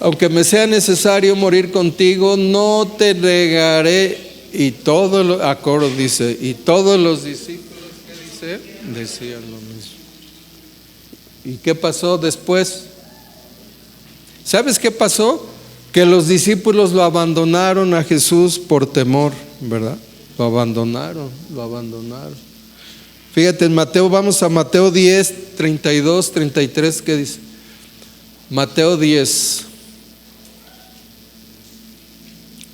A: Aunque me sea necesario morir contigo, no te negaré. Y todos los, a coro dice, y todos los discípulos, ¿qué dice? Decían lo mismo. ¿Y qué pasó después? ¿Sabes qué pasó? Que los discípulos lo abandonaron a Jesús por temor, ¿verdad? Lo abandonaron. Fíjate en Mateo, vamos a Mateo 10, 32, 33, ¿qué dice? Mateo 10.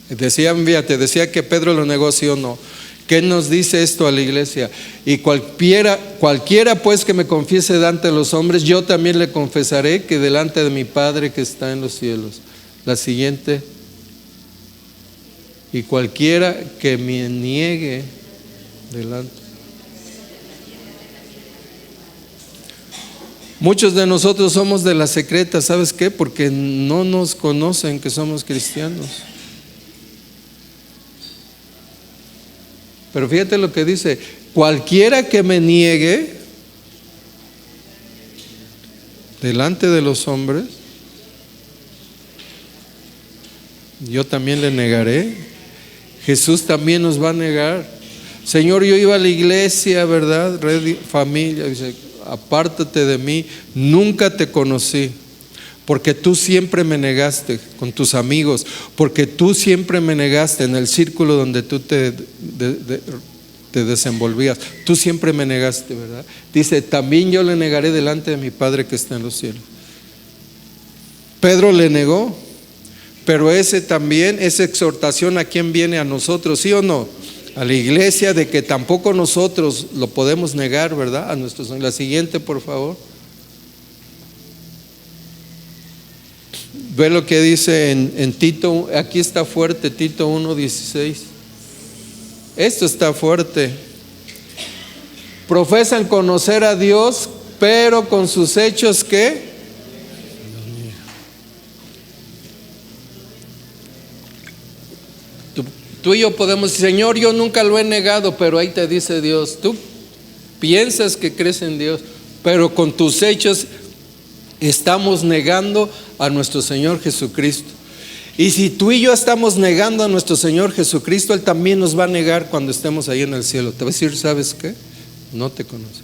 A: Decía que Pedro lo negó, ¿sí o no? ¿Qué nos dice esto a la iglesia? Y cualquiera pues que me confiese delante de los hombres, yo también le confesaré que delante de mi Padre que está en los cielos. La siguiente. Y cualquiera que me niegue delante. Muchos de nosotros somos de la secreta, ¿sabes qué? Porque no nos conocen que somos cristianos. Pero fíjate lo que dice, cualquiera que me niegue delante de los hombres, yo también le negaré. Jesús también nos va a negar. Señor, yo iba a la iglesia, ¿verdad? Familia, dice, apártate de mí, nunca te conocí. Porque tú siempre me negaste con tus amigos, porque tú siempre me negaste en el círculo donde tú te desenvolvías. Tú siempre me negaste, ¿verdad? Dice, también yo le negaré delante de mi Padre que está en los cielos. Pedro le negó, pero esa exhortación, ¿a quién viene? A nosotros, ¿sí o no? A la iglesia, de que tampoco nosotros lo podemos negar, ¿verdad? A nuestros. La siguiente, por favor. Ve lo que dice en Tito, aquí está fuerte, Tito 1:16. Esto está fuerte. Profesan conocer a Dios, pero con sus hechos, ¿qué? Tú y yo podemos decir, Señor, yo nunca lo he negado, pero ahí te dice Dios, tú piensas que crees en Dios, pero con tus hechos estamos negando a nuestro Señor Jesucristo. Y si tú y yo estamos negando a nuestro Señor Jesucristo, Él también nos va a negar cuando estemos ahí en el cielo. Te va a decir, ¿sabes qué? No te conoce.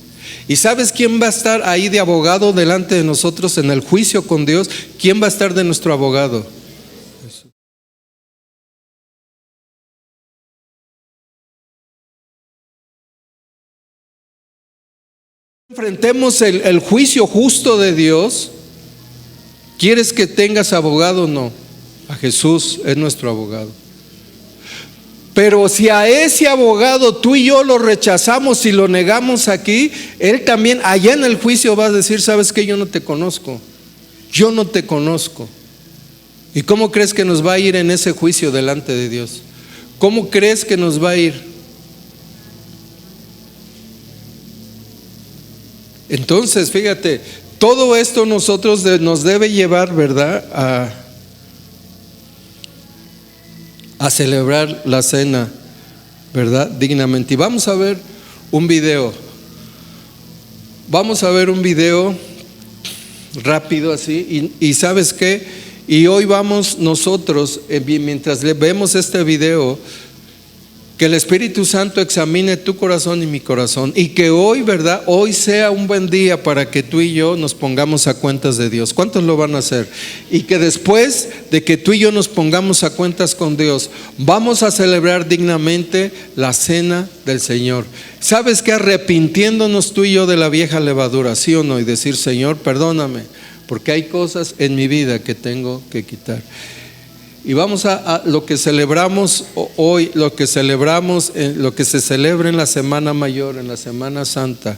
A: ¿Y sabes quién va a estar ahí de abogado delante de nosotros en el juicio con Dios? ¿Quién va a estar de nuestro abogado? Jesús. Enfrentemos el juicio justo de Dios. ¿Quieres que tengas abogado o no? A Jesús es nuestro abogado. Pero si a ese abogado tú y yo lo rechazamos y lo negamos aquí, Él también allá en el juicio va a decir, ¿sabes qué? Yo no te conozco. Yo no te conozco. ¿Y cómo crees que nos va a ir en ese juicio delante de Dios? ¿Cómo crees que nos va a ir? Entonces, fíjate, todo esto nosotros nos debe llevar, ¿verdad?, a celebrar la cena, ¿verdad?, dignamente. Y vamos a ver un video. Vamos a ver un video rápido así. Y ¿sabes qué? Y hoy vamos nosotros, mientras vemos este video, que el Espíritu Santo examine tu corazón y mi corazón, y que hoy, ¿verdad?, hoy sea un buen día para que tú y yo nos pongamos a cuentas de Dios. ¿Cuántos lo van a hacer? Y que después de que tú y yo nos pongamos a cuentas con Dios, vamos a celebrar dignamente la cena del Señor. ¿Sabes qué? Arrepintiéndonos tú y yo de la vieja levadura, ¿sí o no? Y decir, Señor, perdóname, porque hay cosas en mi vida que tengo que quitar. Y vamos a lo que celebramos hoy, lo que celebramos, lo que se celebra en la Semana Mayor, en la Semana Santa,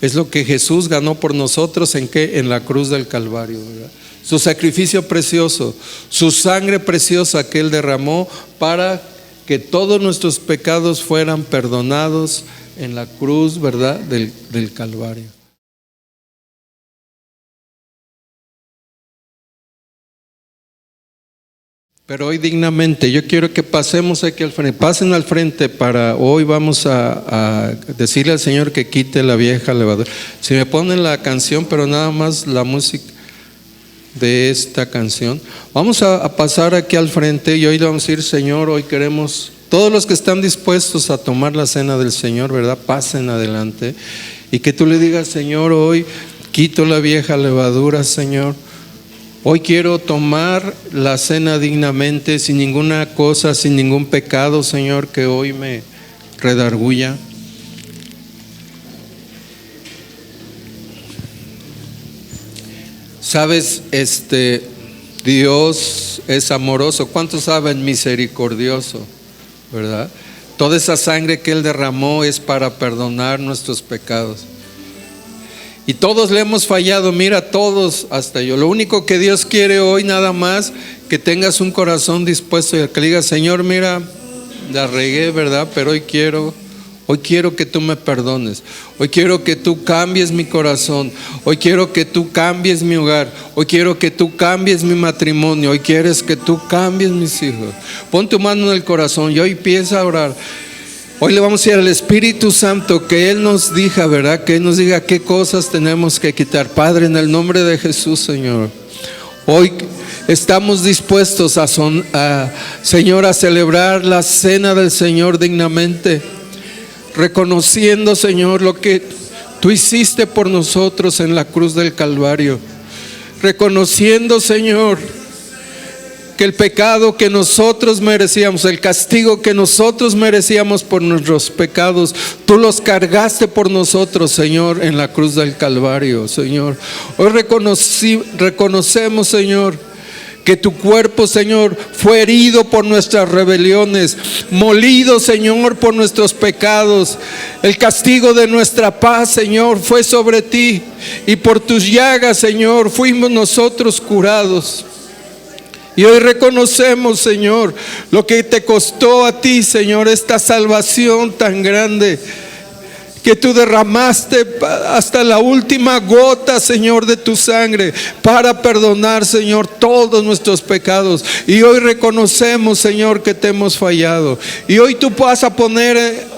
A: es lo que Jesús ganó por nosotros. ¿En qué? En la cruz del Calvario, ¿verdad? Su sacrificio precioso, su sangre preciosa que Él derramó para que todos nuestros pecados fueran perdonados en la cruz, ¿verdad?, del Calvario. Pero hoy dignamente, yo quiero que pasemos aquí al frente, pasen al frente para hoy vamos a decirle al Señor que quite la vieja levadura. Si me ponen la canción, pero nada más la música de esta canción, vamos a pasar aquí al frente y hoy le vamos a decir, Señor, hoy queremos, todos los que están dispuestos a tomar la cena del Señor, ¿verdad?, pasen adelante y que tú le digas, Señor, hoy quito la vieja levadura, Señor. Hoy quiero tomar la cena dignamente, sin ninguna cosa, sin ningún pecado, Señor, que hoy me redarguya. Sabes, Dios es amoroso. ¿Cuántos saben? Misericordioso, ¿verdad? Toda esa sangre que Él derramó es para perdonar nuestros pecados. Y todos le hemos fallado, mira, todos, hasta yo. Lo único que Dios quiere hoy nada más, que tengas un corazón dispuesto y que le digas, Señor, mira, la regué, ¿verdad? Pero hoy quiero que tú me perdones. Hoy quiero que tú cambies mi corazón. Hoy quiero que tú cambies mi hogar. Hoy quiero que tú cambies mi matrimonio. Hoy quieres que tú cambies mis hijos. Pon tu mano en el corazón y hoy empieza a orar. Hoy le vamos a ir al Espíritu Santo que Él nos diga, ¿verdad? Que Él nos diga qué cosas tenemos que quitar. Padre, en el nombre de Jesús, Señor, hoy estamos dispuestos Señor, a celebrar la cena del Señor dignamente, reconociendo, Señor, lo que tú hiciste por nosotros en la cruz del Calvario, reconociendo, Señor, que el pecado que nosotros merecíamos, el castigo que nosotros merecíamos por nuestros pecados, tú los cargaste por nosotros, Señor, en la cruz del Calvario, Señor. Hoy reconocemos, Señor, que tu cuerpo, Señor, fue herido por nuestras rebeliones, molido, Señor, por nuestros pecados. El castigo de nuestra paz, Señor, fue sobre ti, y por tus llagas, Señor, fuimos nosotros curados. Y hoy reconocemos, Señor, lo que te costó a ti, Señor, esta salvación tan grande que tú derramaste hasta la última gota, Señor, de tu sangre para perdonar, Señor, todos nuestros pecados. Y hoy reconocemos, Señor, que te hemos fallado. Y hoy tú vas a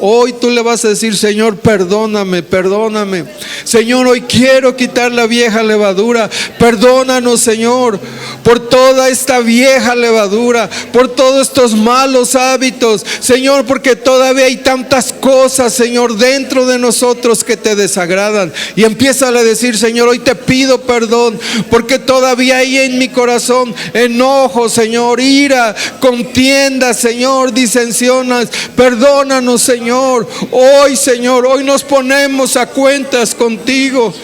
A: hoy tú le vas a decir: Señor, perdóname, perdóname. Señor, hoy quiero quitar la vieja levadura. Perdónanos, Señor, por toda esta vieja levadura, por todos estos malos hábitos, Señor, porque todavía hay tantas cosas, Señor, dentro de nosotros que te desagradan. Y empieza a decir: Señor, hoy te pido perdón, porque todavía hay en mi corazón enojo, Señor, ira, contienda, Señor, disensiones. Perdónanos, Señor. Hoy, Señor, hoy nos ponemos a cuentas contigo,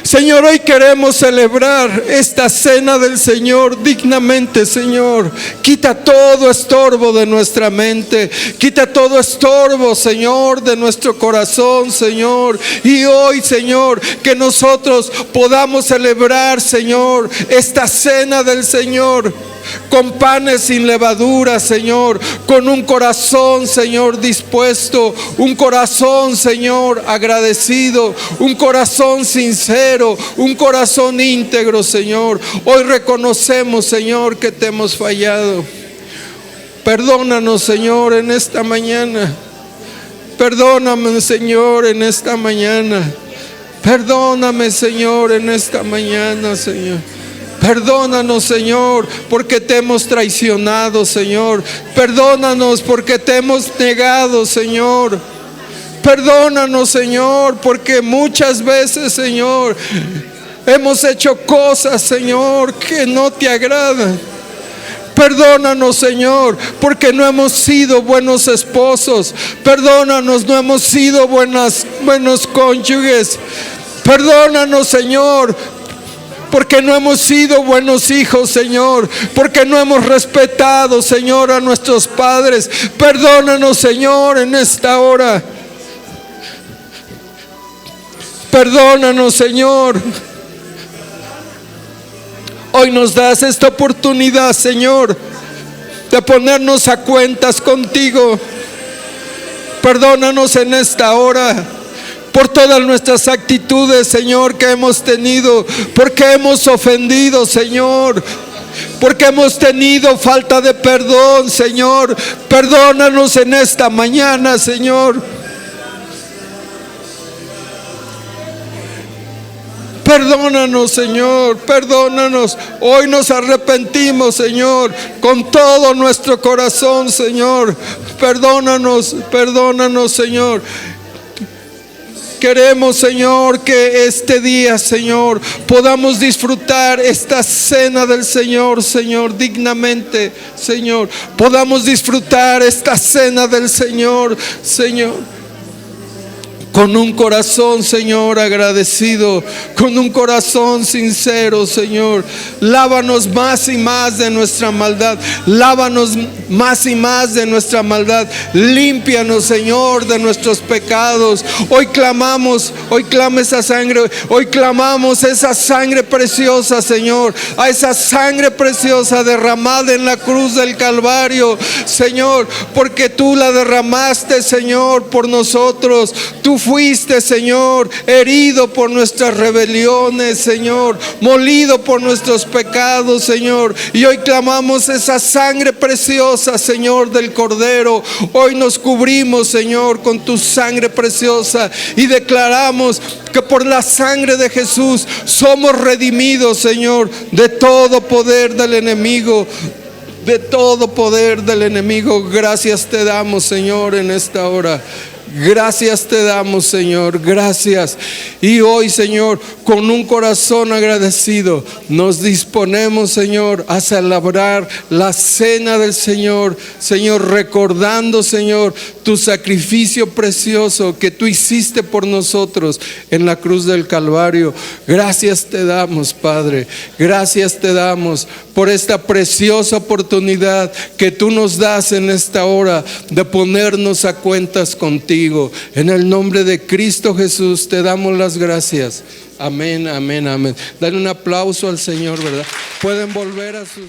A: Señor. Hoy queremos celebrar esta cena del Señor dignamente, Señor. Quita todo estorbo de nuestra mente, quita todo estorbo, Señor, de nuestro corazón, Señor. Y hoy, Señor, que nosotros podamos celebrar, Señor, esta cena del Señor con panes sin levadura, Señor, con un corazón, Señor, dispuesto, un corazón, Señor, agradecido, un corazón sincero, un corazón íntegro, Señor. Hoy reconocemos, Señor, que te hemos fallado. Perdónanos, Señor, en esta mañana. Perdóname, Señor, en esta mañana. Perdóname, Señor, en esta mañana, Señor. Perdónanos, Señor, porque te hemos traicionado, Señor. Perdónanos porque te hemos negado, Señor. Perdónanos, Señor, porque muchas veces, Señor, hemos hecho cosas, Señor, que no te agradan. Perdónanos, Señor, porque no hemos sido buenos esposos. Perdónanos, no hemos sido buenos cónyuges. Perdónanos, Señor, porque no hemos sido buenos hijos, Señor, porque no hemos respetado, Señor, a nuestros padres. Perdónanos, Señor, en esta hora. Perdónanos, Señor. Hoy nos das esta oportunidad, Señor, de ponernos a cuentas contigo. Perdónanos en esta hora por todas nuestras actitudes, Señor, que hemos tenido, porque hemos ofendido, Señor, porque hemos tenido falta de perdón, Señor. Perdónanos en esta mañana, Señor. Perdónanos, Señor, perdónanos. Hoy nos arrepentimos, Señor, con todo nuestro corazón, Señor. Perdónanos, perdónanos, Señor. Queremos, Señor, que este día, Señor, podamos disfrutar esta cena del Señor, Señor, dignamente, Señor. Podamos disfrutar esta cena del Señor, Señor, con un corazón, Señor, agradecido, con un corazón sincero, Señor. Lávanos más y más de nuestra maldad. Lávanos más y más de nuestra maldad. Límpianos, Señor, de nuestros pecados. Hoy clamamos, hoy clama esa sangre. Hoy clamamos esa sangre preciosa, Señor. A esa sangre preciosa derramada en la cruz del Calvario, Señor, porque tú la derramaste, Señor, por nosotros. Tú fuiste, Señor, herido por nuestras rebeliones, Señor, molido por nuestros pecados, Señor. Y hoy clamamos esa sangre preciosa, Señor, del Cordero. Hoy nos cubrimos, Señor, con tu sangre preciosa y declaramos que por la sangre de Jesús somos redimidos, Señor, de todo poder del enemigo. De todo poder del enemigo. Gracias te damos, Señor, en esta hora. Gracias te damos, Señor, gracias. Y hoy, Señor, con un corazón agradecido, nos disponemos, Señor, a celebrar la cena del Señor, Señor, recordando, Señor, tu sacrificio precioso que tú hiciste por nosotros en la cruz del Calvario. Gracias te damos, Padre, gracias te damos por esta preciosa oportunidad que tú nos das en esta hora de ponernos a cuentas contigo. En el nombre de Cristo Jesús te damos las gracias. Amén, amén, amén. Dale un aplauso al Señor, ¿verdad? Pueden volver a sus...